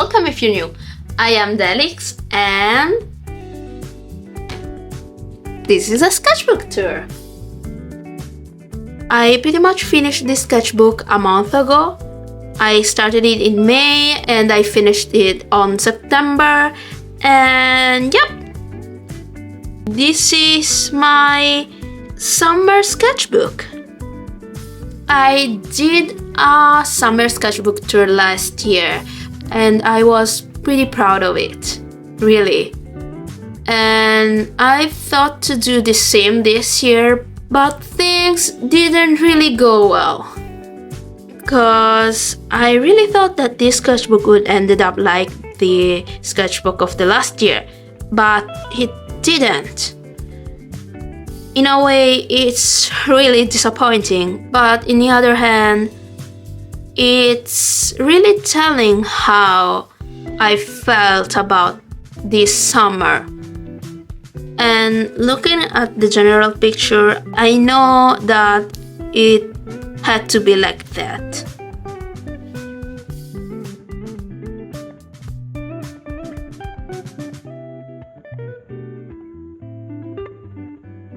welcome if you're new. I am Delix and this is a sketchbook tour. I pretty much finished this sketchbook a month ago. I started it in May and I finished it on September, and yep, this is my summer sketchbook. I did a summer sketchbook tour last year and I was pretty proud of it, really. And I thought to do the same this year, but things didn't really go well. Because I really thought that this sketchbook would ended up like the sketchbook of the last year, but it didn't. In a way, it's really disappointing, but in the other hand, it's really telling how I felt about this summer. And looking at the general picture, I know that it had to be like that.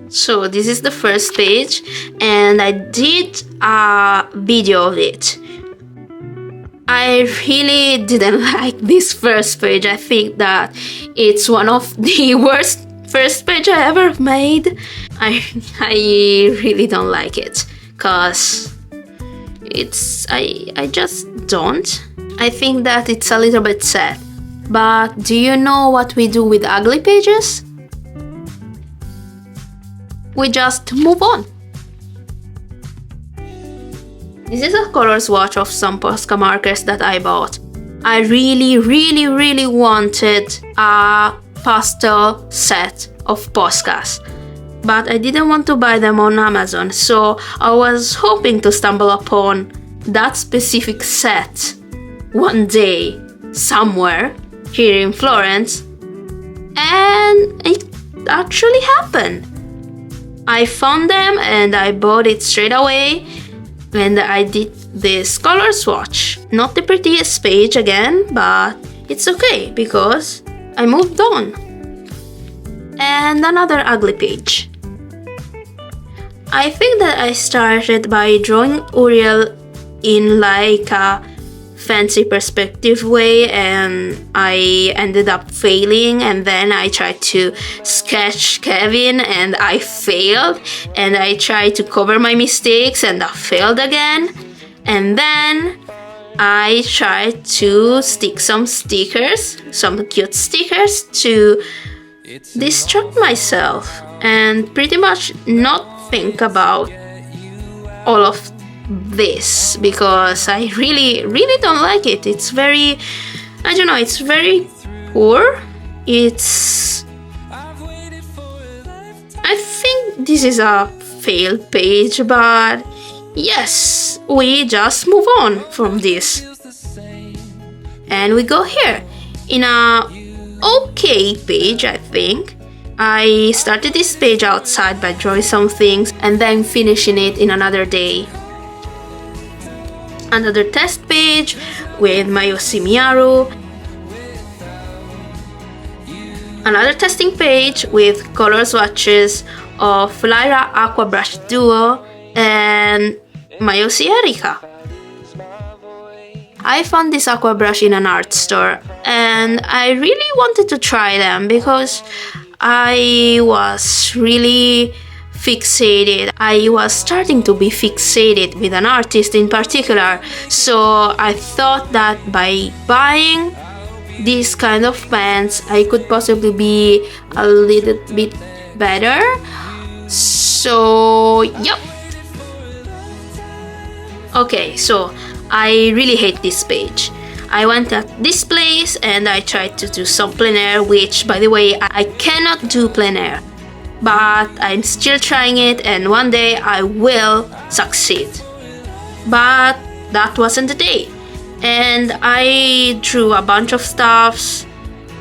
So this is the first page and I did a video of it. I really didn't like this first page. I think that it's one of the worst first page I ever made. I really don't like it because I just don't. I think that it's a little bit sad. But do you know what we do with ugly pages? We just move on. This is a color swatch of some Posca markers that I bought. I really wanted a pastel set of Poscas, but I didn't want to buy them on Amazon, so I was hoping to stumble upon that specific set one day somewhere here in Florence, and it actually happened. I found them and I bought it straight away, and I did this color swatch. Not the prettiest page again, but it's okay because I moved on. And another ugly page. I think that I started by drawing Uriel in like a fancy perspective way and I ended up failing, and then I tried to sketch Kevin and I failed, and I tried to cover my mistakes and I failed again, and then I tried to stick some stickers, some cute stickers, to distract myself and pretty much not think about all of this, because I really don't like it. It's very, I don't know, it's very poor. I think this is a failed page, but yes, we just move on from this. And we go here in a okay page, I think. I started this page outside by drawing some things and then finishing it in another day. Another test page with Mayoshi Miyaru. Another testing page with color swatches of Lyra Aqua Brush Duo and Mayoshi Erika. I found this aqua brush in an art store and I really wanted to try them because I was really fixated. I was starting to be fixated with an artist in particular, so I thought that by buying these kind of pens I could possibly be a little bit better. So yep. Okay, so I really hate this page. I went at this place and I tried to do some plein air, which by the way I cannot do plein air, but I'm still trying it and one day I will succeed. But that wasn't the day, and I drew a bunch of stuffs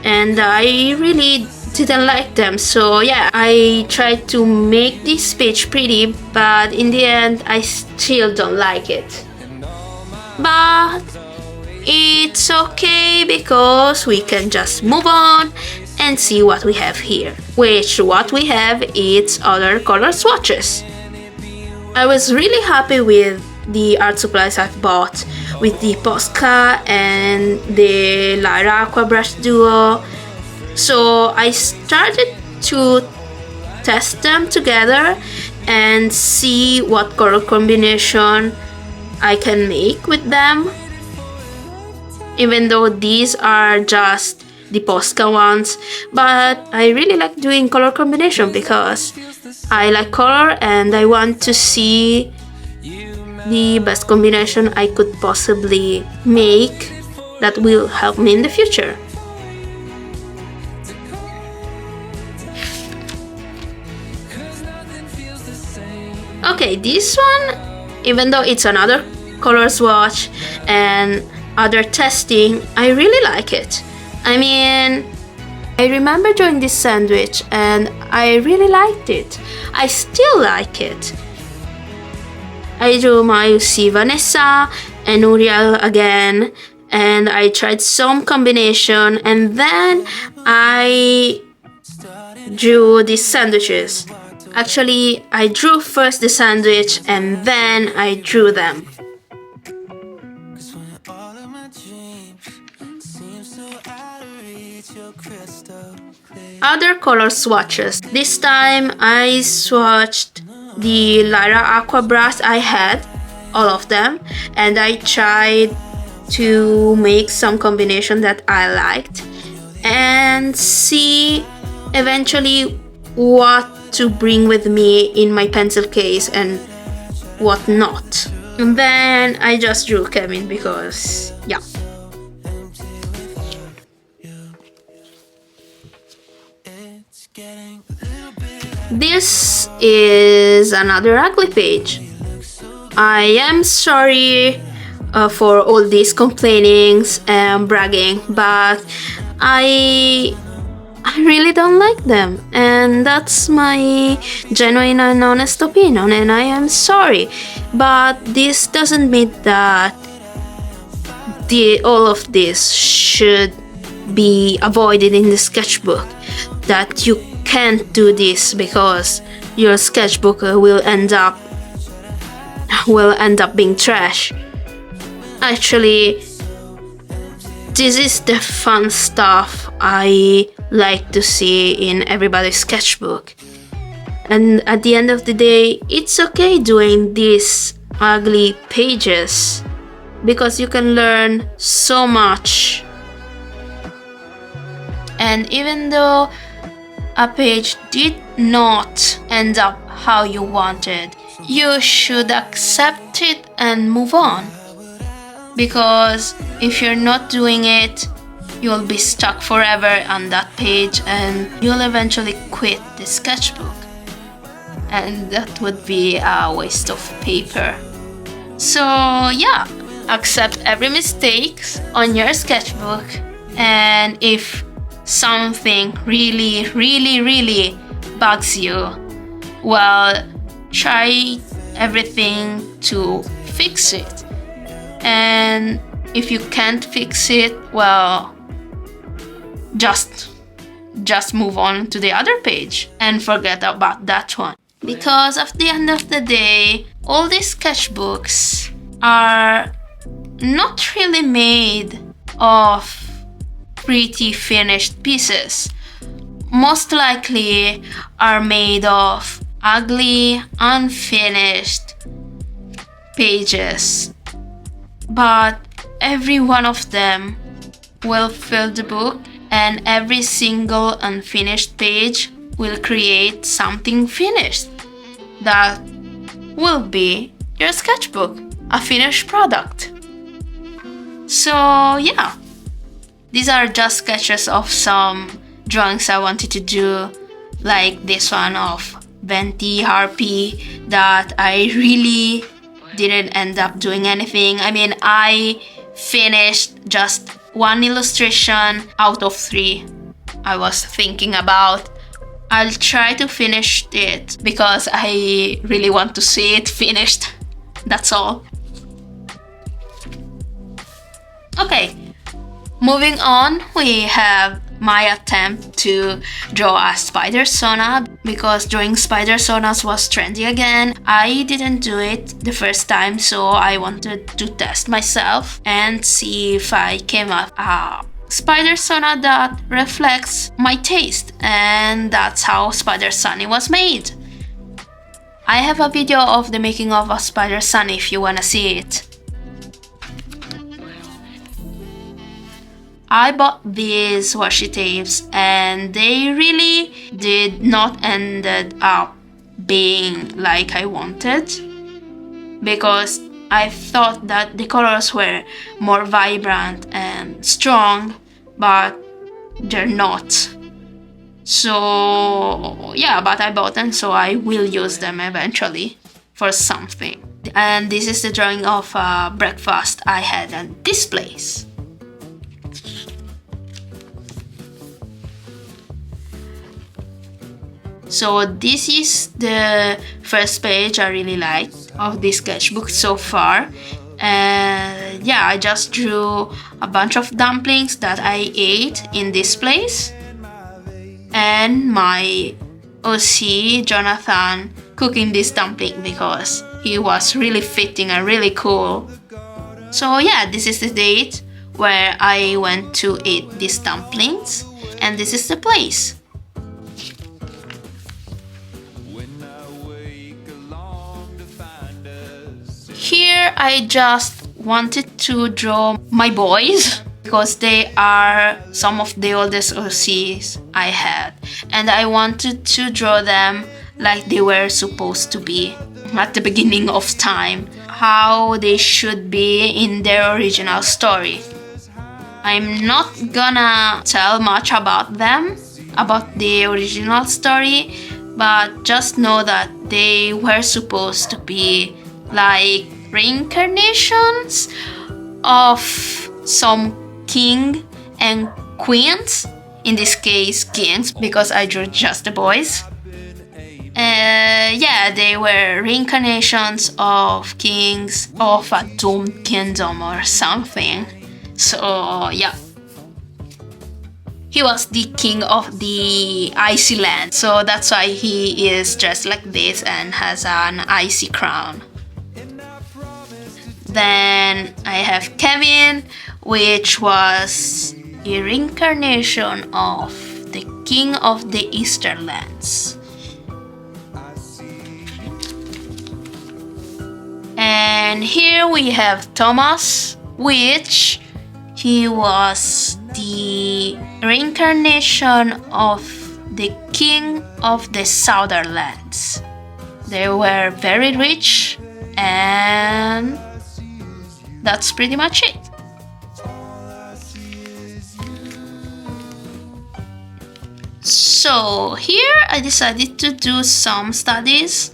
and I really didn't like them. So yeah, I tried to make this page pretty, but in the end I still don't like it. But it's okay because we can just move on and see what we have here. What we have is other color swatches. I was really happy with the art supplies I've bought, with the Posca and the Lyra Aqua Brush Duo. So I started to test them together and see what color combination I can make with them. Even though these are just the Posca ones, but I really like doing color combination because I like color and I want to see the best combination I could possibly make that will help me in the future. Okay, this one, even though it's another color swatch and other testing, I really like it. I mean, I remember doing this sandwich and I really liked it. I still like it. I drew my UC Vanessa and Uriel again, and I tried some combination, and then I drew these sandwiches. Actually, I drew first the sandwich and then I drew them. Other color swatches. This time I swatched the Lyra Aqua Brush I had, all of them, and I tried to make some combination that I liked and see eventually what to bring with me in my pencil case and what not. And then I just drew Kevin because, yeah. This is another ugly page. I am sorry for all these complainings and bragging, but I really don't like them, and that's my genuine and honest opinion, and I am sorry. But this doesn't mean that all of this should be avoided in the sketchbook, that you can't do this because your sketchbook will end up being trash. Actually, this is the fun stuff I like to see in everybody's sketchbook. And at the end of the day, it's okay doing these ugly pages because you can learn so much. And even though a page did not end up how you wanted, you should accept it and move on. Because if you're not doing it, you'll be stuck forever on that page and you'll eventually quit the sketchbook. And that would be a waste of paper. So yeah, accept every mistake on your sketchbook, and if something really bugs you, well, try everything to fix it. And if you can't fix it, well, just move on to the other page and forget about that one. Because at the end of the day, all these sketchbooks are not really made of pretty finished pieces. Most likely are made of ugly, unfinished pages. But every one of them will fill the book, and every single unfinished page will create something finished that will be your sketchbook, a finished product. So yeah, these are just sketches of some drawings I wanted to do, like this one of Venti Harpy that I really didn't end up doing anything. I mean, I finished just one illustration out of 3 I was thinking about. I'll try to finish it because I really want to see it finished. That's all. Okay, Moving on, we have my attempt to draw a spider sauna, because drawing spider saunas was trendy again. I didn't do it the first time, so I wanted to test myself and see if I came up a spider sauna that reflects my taste, and that's how Spider Sunny was made. I have a video of the making of a Spider Sunny if you wanna see it. I bought these washi tapes and they really did not ended up being like I wanted, because I thought that the colors were more vibrant and strong, but they're not. So yeah, but I bought them, so I will use them eventually for something. And this is the drawing of breakfast I had at this place. So this is the first page I really liked of this sketchbook so far. And yeah, I just drew a bunch of dumplings that I ate in this place, and my OC Jonathan cooking this dumpling because he was really fitting and really cool. So yeah, this is the date where I went to eat these dumplings, and this is the place. Here I just wanted to draw my boys because they are some of the oldest OCs I had, and I wanted to draw them like they were supposed to be at the beginning of time, how they should be in their original story. I'm not gonna tell much about them, about the original story, but just know that they were supposed to be like reincarnations of some king and queens, in this case kings because I drew just the boys. Yeah, they were reincarnations of kings of a doomed kingdom or something. So yeah, he was the king of the icy land, so that's why he is dressed like this and has an icy crown. Then I have Kevin, which was a reincarnation of the king of the Eastern lands. And here we have Thomas, which he was the reincarnation of the king of the Southern lands. They were very rich, and that's pretty much it. So here I decided to do some studies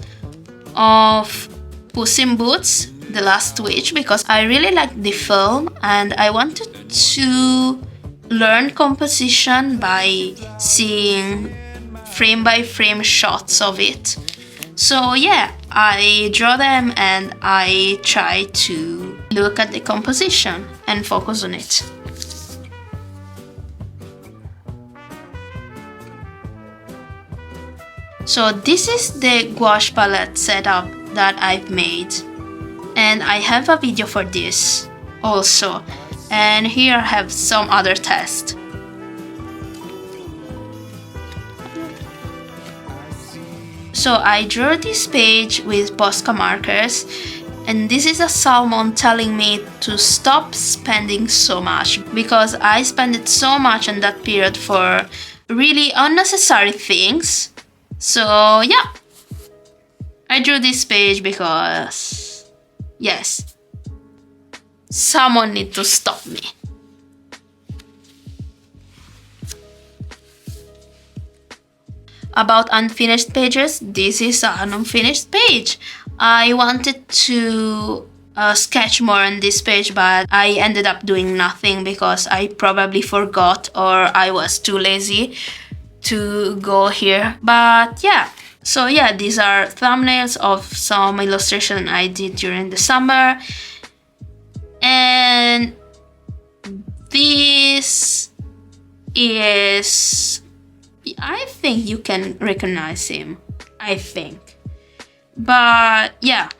of Puss in Boots, The Last Witch, because I really liked the film and I wanted to learn composition by seeing frame by frame shots of it. So yeah, I draw them and I try to look at the composition and focus on it. So this is the gouache palette setup that I've made, and I have a video for this also, and here I have some other tests. So I drew this page with Posca markers, and this is a salmon telling me to stop spending so much, because I spent so much in that period for really unnecessary things. So yeah, I drew this page because yes, someone needs to stop me. About unfinished pages, this is an unfinished page. I wanted to sketch more on this page, but I ended up doing nothing because I probably forgot or I was too lazy to go here. But yeah, so yeah, these are thumbnails of some illustration I did during the summer, and This is... I think you can recognize him. I think. But yeah,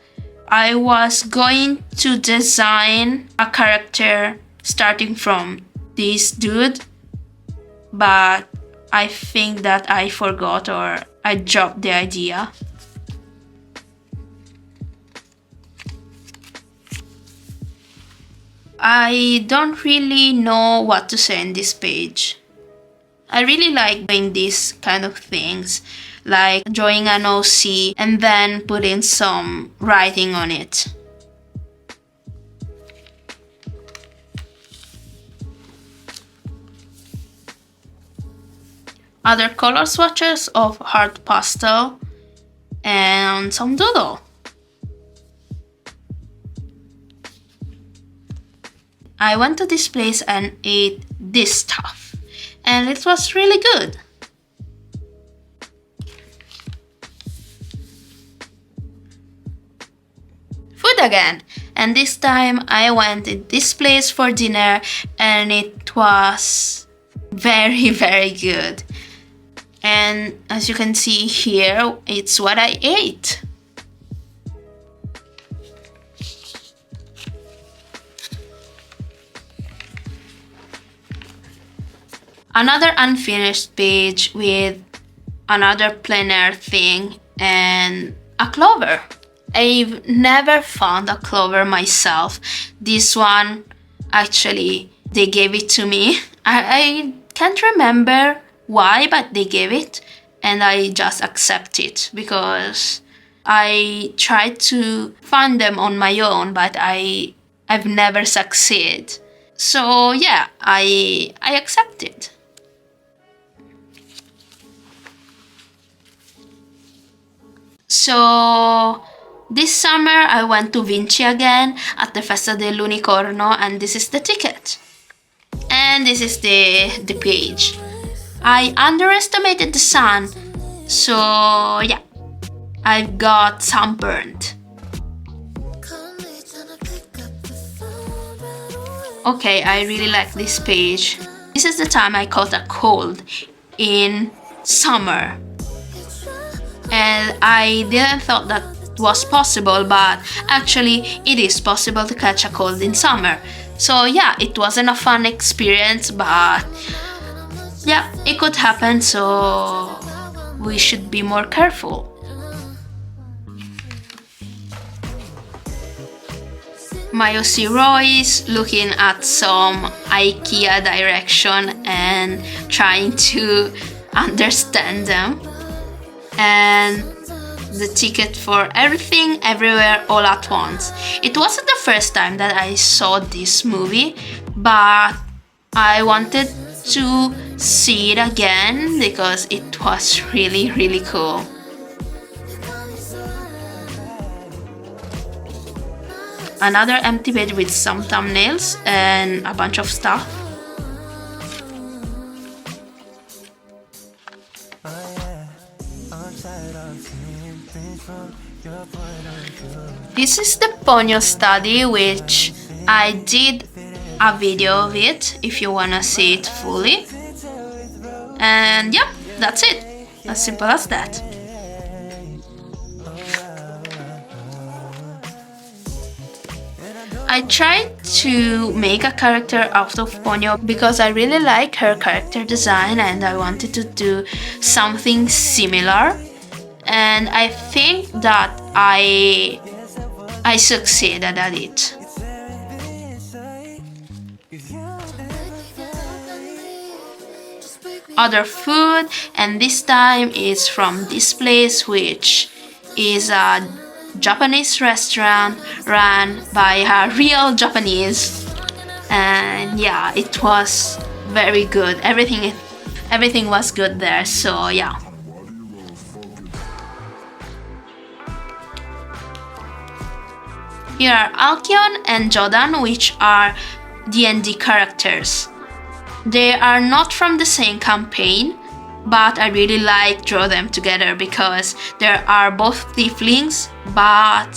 I was going to design a character starting from this dude, but I think that I forgot or I dropped the idea. I don't really know what to say in this page. I really like doing these kind of things, like drawing an OC and then putting some writing on it. Other color swatches of hard pastel and some doodle. I went to this place and ate this stuff, and it was really good. Food again, and this time I went to this place for dinner and it was very, very good. And as you can see here, it's what I ate. Another unfinished page with another plein air thing and a clover. I've never found a clover myself. This one, actually, they gave it to me. I can't remember why, but they gave it and I just accept it because I tried to find them on my own, but I've never succeeded. So yeah, I accept it. So this summer I went to Vinci again at the Festa dell'Unicorno, and this is the ticket. And this is the page. I underestimated the sun, so yeah, I've got sunburned. Okay, I really like this page. This is the time I caught a cold in summer. And I didn't thought that was possible, but actually it is possible to catch a cold in summer. So yeah, it wasn't a fun experience, but yeah, it could happen, so we should be more careful. Mayosi Royce looking at some IKEA direction and trying to understand them. And the ticket for Everything Everywhere All at Once. It wasn't the first time that I saw this movie, but I wanted to see it again because it was really, really cool. Another empty page with some thumbnails and a bunch of stuff. This is the Ponyo study, which I did a video of it if you wanna see it fully. And yeah, that's it. As simple as that. I tried to make a character out of Ponyo because I really like her character design and I wanted to do something similar. And I think that I succeeded at it. Other food, and this time is from this place, which is a Japanese restaurant run by a real Japanese, and yeah, it was very good. Everything was good there, so yeah. Here are Alkion and Jodan, which are D&D characters. They are not from the same campaign, but I really like draw them together because there are both tieflings, but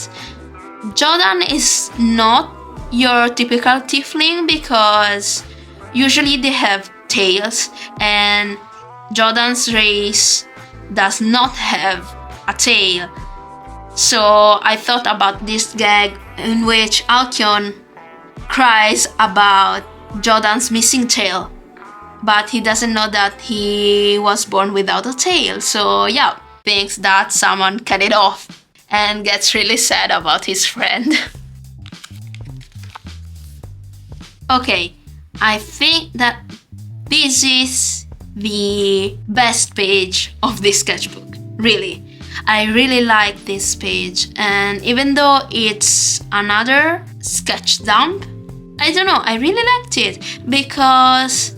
Jodan is not your typical tiefling because usually they have tails, and Jordan's race does not have a tail. So I thought about this gag in which Alkyon cries about Jordan's missing tail, but he doesn't know that he was born without a tail. So yeah, thinks that someone cut it off and gets really sad about his friend. Okay, I think that this is the best page of this sketchbook, really. I really like this page, and even though it's another sketch dump, I don't know, I really liked it because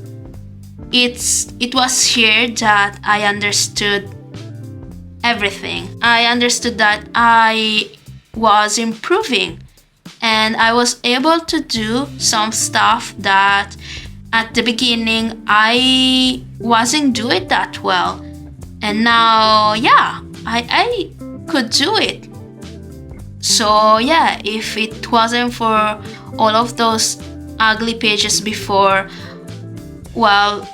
it was here that I understood everything. I understood that I was improving, and I was able to do some stuff that at the beginning I wasn't doing that well, and now yeah, I could do it. So yeah, if it wasn't for all of those ugly pages before, well,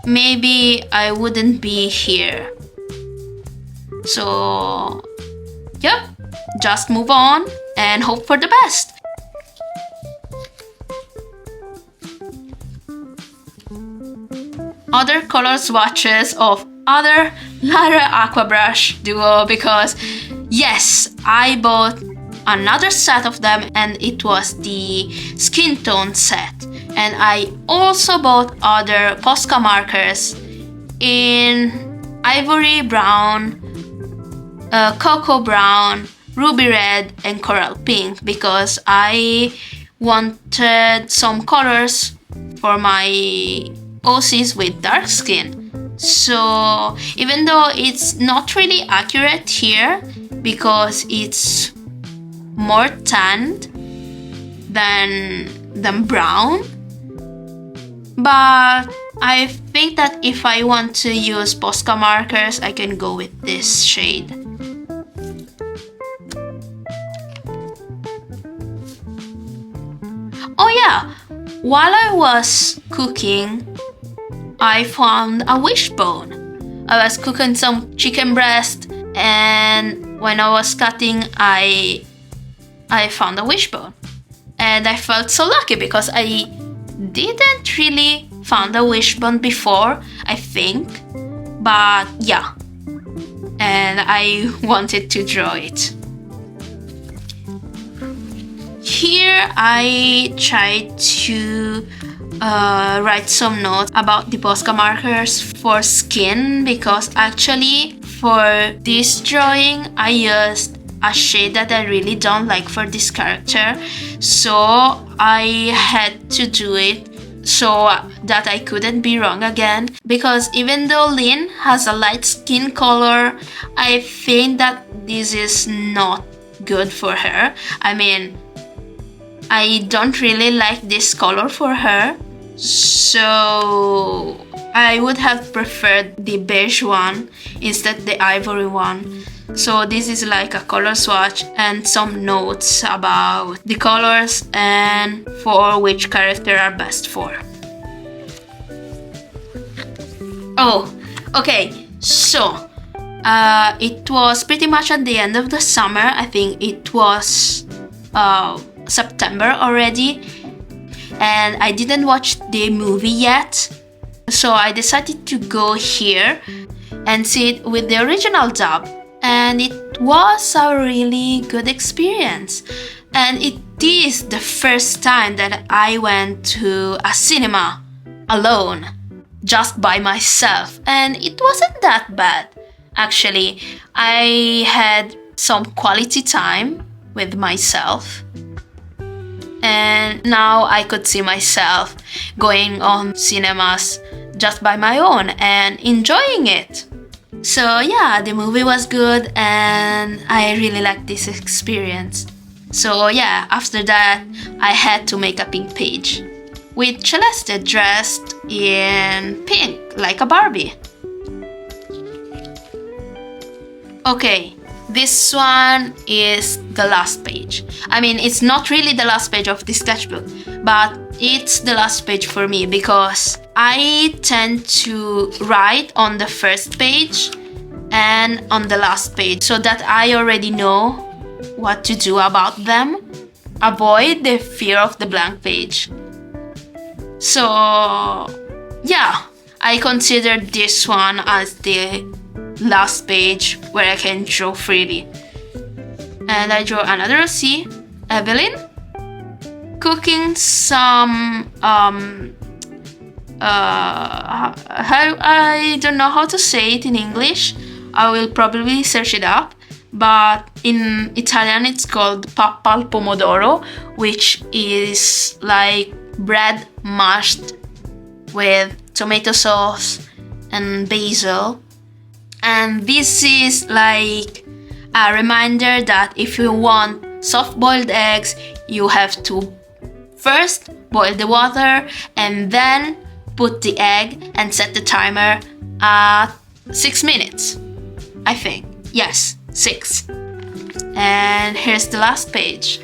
maybe I wouldn't be here. So yep, just move on and hope for the best. Other color swatches of other Lara Aquabrush duo, because yes, I bought another set of them and it was the skin tone set, and I also bought other Posca markers in ivory brown, cocoa brown, ruby red and coral pink, because I wanted some colors for my OCs with dark skin. So even though it's not really accurate here because it's more tanned than brown, but I think that if I want to use Posca markers, I can go with this shade. Oh yeah, while I was cooking, I found a wishbone. I was cooking some chicken breast, and when I was cutting, I found a wishbone. And I felt so lucky because I didn't really found a wishbone before, I think. But yeah, and I wanted to draw it. Here I tried to write some notes about the Posca markers for skin, because actually for this drawing I used a shade that I really don't like for this character, so I had to do it so that I couldn't be wrong again, because even though Lynn has a light skin color, I think that this is not good for her. I mean, I don't really like this color for her, so I would have preferred the beige one instead the ivory one. So this is like a color swatch and some notes about the colors and for which character are best for. Oh, okay, so it was pretty much at the end of the summer. I think it was September already, and I didn't watch the movie yet, so I decided to go here and see it with the original dub, and it was a really good experience. And it is the first time that I went to a cinema alone, just by myself, and it wasn't that bad. Actually, I had some quality time with myself, and now I could see myself going on cinemas just by my own and enjoying it. So yeah, the movie was good and I really liked this experience. So yeah, after that I had to make a pink page with Celeste dressed in pink like a Barbie. Okay, this one is the last page. I mean, it's not really the last page of the sketchbook, but it's the last page for me because I tend to write on the first page and on the last page so that I already know what to do about them. Avoid the fear of the blank page. So yeah, I consider this one as the last page where I can draw freely. And I draw another C, Evelyn, cooking some I don't know how to say it in English. I will probably search it up, but in Italian it's called pappa al pomodoro, which is like bread mashed with tomato sauce and basil. And this is like a reminder that if you want soft-boiled eggs, you have to first boil the water and then put the egg and set the timer at 6 minutes. I think. Yes, 6. And here's the last page.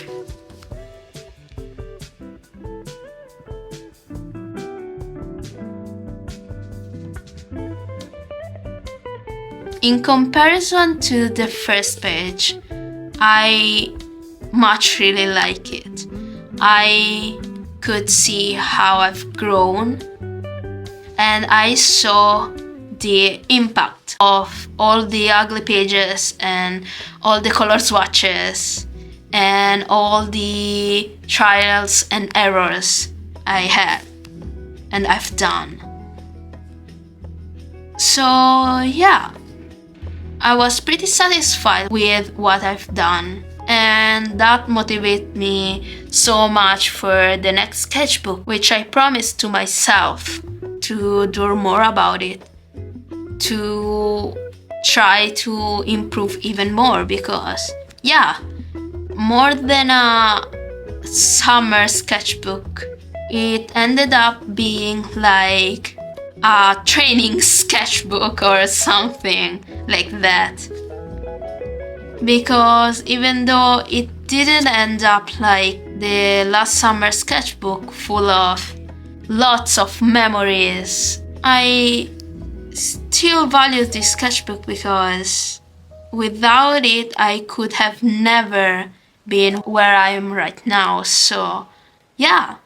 In comparison to the first page, I much really like it. I could see how I've grown, and I saw the impact of all the ugly pages and all the color swatches and all the trials and errors I had and I've done. So yeah, I was pretty satisfied with what I've done, and that motivated me so much for the next sketchbook, which I promised to myself to do more about it, to try to improve even more, because yeah, more than a summer sketchbook, it ended up being like a training sketchbook or something like that. Because even though it didn't end up like the last summer sketchbook full of lots of memories, I still value this sketchbook because without it I could have never been where I am right now. So yeah,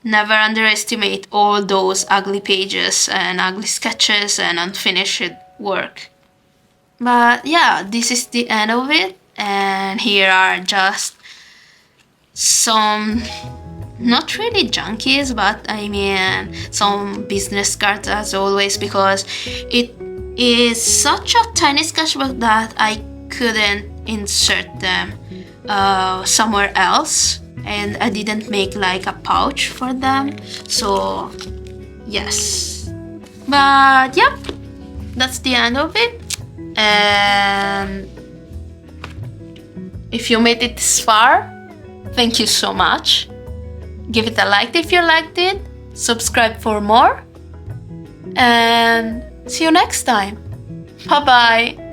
never underestimate all those ugly pages and ugly sketches and unfinished work. But yeah, this is the end of it, and here are just some, not really junkies, but I mean some business cards as always, because it is such a tiny sketchbook that I couldn't insert them somewhere else, and I didn't make like a pouch for them. So yes, but yep, that's the end of it. And if you made it this far, thank you so much. Give it a like if you liked it, subscribe for more, and see you next time. Bye bye.